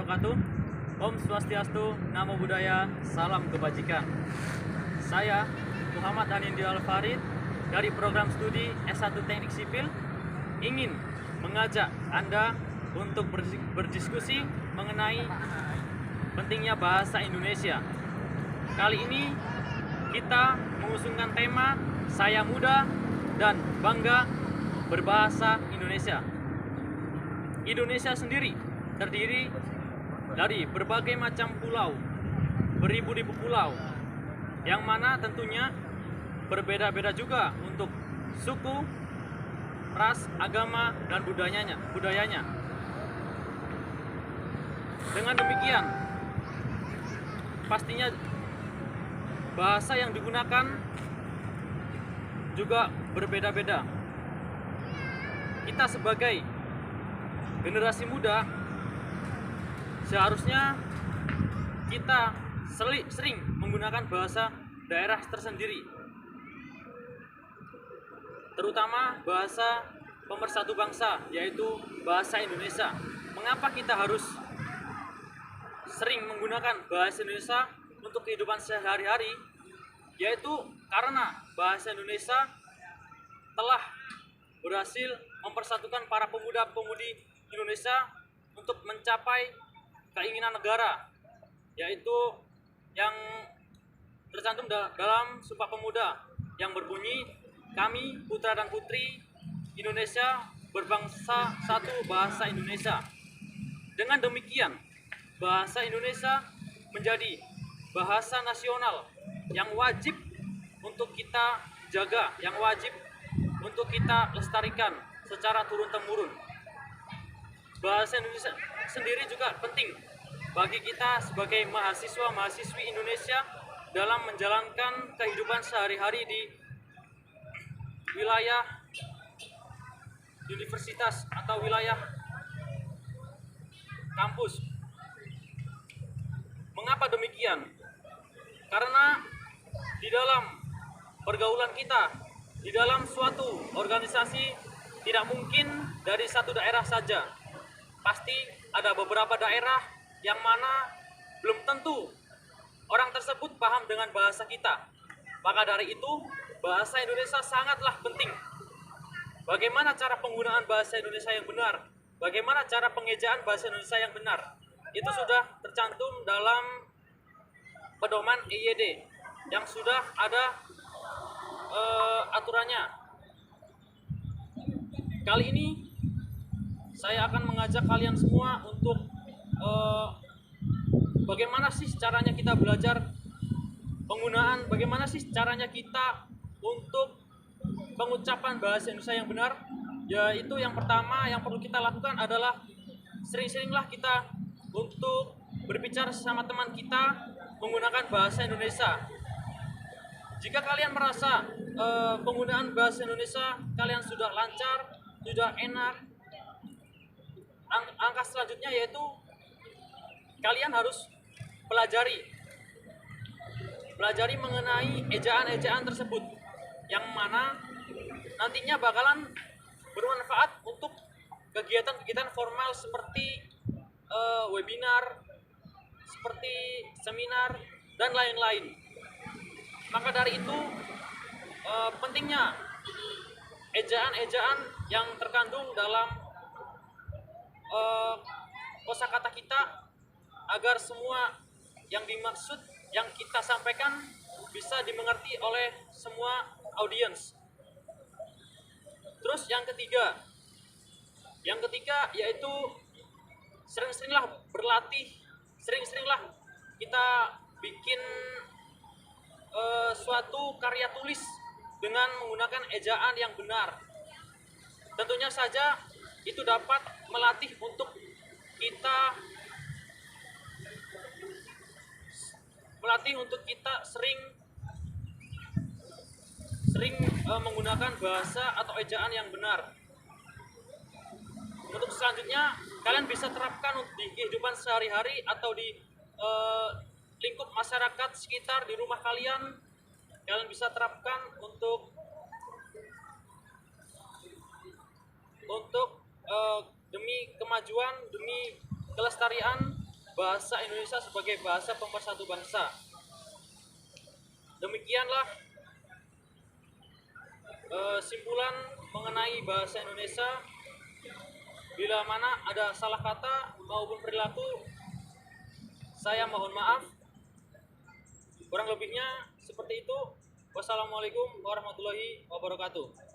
wabarakatuh. Om Swastiastu, Namo Buddhaya, Salam Kebajikan. Saya Muhammad Hanindi Al-Farid dari program studi S1 Teknik Sipil ingin mengajak Anda untuk berdiskusi mengenai pentingnya bahasa Indonesia. Kali ini kita mengusungkan tema Saya Muda dan Bangga Berbahasa Indonesia. Indonesia sendiri terdiri dari berbagai macam pulau, beribu-ribu pulau, yang mana tentunya berbeda-beda juga untuk suku, ras, agama, dan budayanya. Dengan demikian, pastinya bahasa yang digunakan juga berbeda-beda. Kita sebagai generasi muda seharusnya kita sering menggunakan bahasa daerah tersendiri, terutama bahasa pemersatu bangsa, yaitu bahasa Indonesia. Mengapa kita harus sering menggunakan bahasa Indonesia untuk kehidupan sehari-hari? Yaitu karena bahasa Indonesia telah berhasil mempersatukan para pemuda-pemudi Indonesia untuk mencapai keinginan negara, yaitu yang tercantum dalam Sumpah Pemuda yang berbunyi, kami putra dan putri Indonesia berbangsa satu, bahasa Indonesia. Dengan demikian, bahasa Indonesia menjadi bahasa nasional yang wajib untuk kita jaga, yang wajib untuk kita lestarikan secara turun-temurun. Bahasa Indonesia sendiri juga penting bagi kita sebagai mahasiswa-mahasiswi Indonesia dalam menjalankan kehidupan sehari-hari di wilayah universitas atau wilayah kampus. Mengapa demikian? Karena di dalam pergaulan kita, di dalam suatu organisasi, tidak mungkin dari satu daerah saja. Pasti ada beberapa daerah yang mana belum tentu orang tersebut paham dengan bahasa kita. Maka dari itu, bahasa Indonesia sangatlah penting. Bagaimana cara penggunaan bahasa Indonesia yang benar? Bagaimana cara pengejaan bahasa Indonesia yang benar? Itu sudah tercantum dalam pedoman EYD yang sudah ada aturannya. Kali ini saya akan mengajak kalian semua untuk bagaimana sih caranya kita belajar penggunaan, bagaimana sih caranya kita untuk pengucapan bahasa Indonesia yang benar. Yaitu yang pertama yang perlu kita lakukan adalah sering-seringlah kita untuk berbicara sesama teman kita menggunakan bahasa Indonesia. Jika kalian merasa penggunaan bahasa Indonesia kalian sudah lancar, sudah enak, angka selanjutnya yaitu kalian harus pelajari mengenai ejaan-ejaan tersebut, yang mana nantinya bakalan bermanfaat untuk kegiatan-kegiatan formal seperti webinar, seperti seminar, dan lain-lain. Maka dari itu pentingnya ejaan-ejaan yang terkandung dalam kosakata kita agar semua yang dimaksud yang kita sampaikan bisa dimengerti oleh semua audiens. Terus yang ketiga yaitu sering-seringlah berlatih, sering-seringlah kita bikin suatu karya tulis dengan menggunakan ejaan yang benar. Tentunya saja itu dapat melatih untuk kita sering menggunakan bahasa atau ejaan yang benar. Untuk selanjutnya kalian bisa terapkan di kehidupan sehari-hari atau di lingkup masyarakat sekitar di rumah kalian. Kalian bisa terapkan untuk demi kemajuan, demi kelestarian bahasa Indonesia sebagai bahasa pemersatu bangsa. Demikianlah simpulan mengenai bahasa Indonesia. Bila mana ada salah kata maupun perilaku, saya mohon maaf. Kurang lebihnya seperti itu. Wassalamualaikum warahmatullahi wabarakatuh.